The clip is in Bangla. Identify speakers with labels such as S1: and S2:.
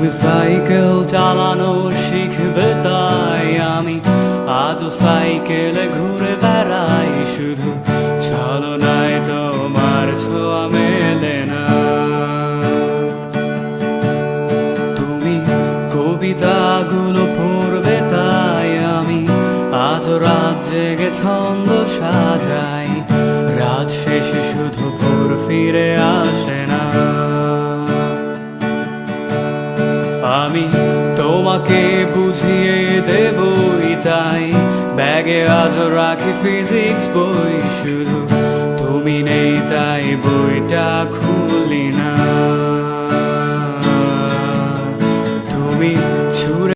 S1: তুমি সাইকেল চালানো শিখবে তাই আমি আজও সাইকেলে ঘুরে বেড়াই, শুধু ছলনায় তোমার ছোঁয়া মেলে না। তুমি কবিতাগুলো পড়বে তাই আমি আজও রাত জেগে ছন্দ সাজাই, রাত শেষে শুধু ভোর ফিরে আসে না। আমি তোমাকে বুঝিয়ে দেবই তাই ব্যাগে আজও রাখি ফিজিক্স বই, শুধু তুমি নেই তাই বইটা খুলি না। তুমি